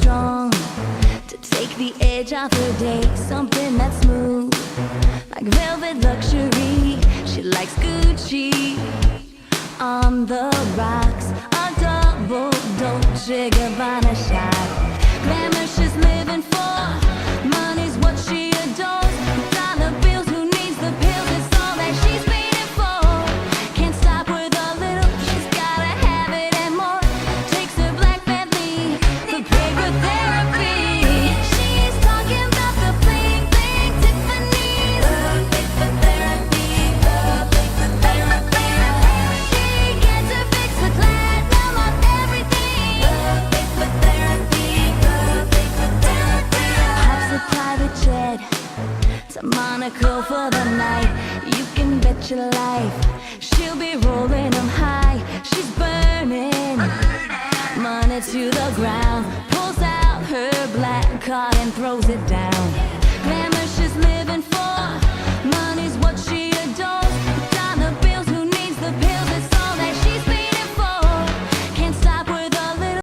strong to take the edge off her day. Something that's smooth, like velvet luxury. She likes Gucci on the rocks, a double Dolce Gabbana shot. Glamour she's living for, money's what she adores. Dollar bills, who needs the pills? It's all that she's waiting for. Can't stop with a little, she's gotta have it and more. Takes her black Bentley for paper therapy. She's talking about the bling bling Tiffany's. Paper therapy, paper therapy. She gets her fix with platinum on everything. Paper therapy, paper therapy. Pops a private jet to Monaco for the night. You can bet your life she'll be rolling them high. She's burning money to the ground. Pulls out her black card and throws it down. Glamour she's living for.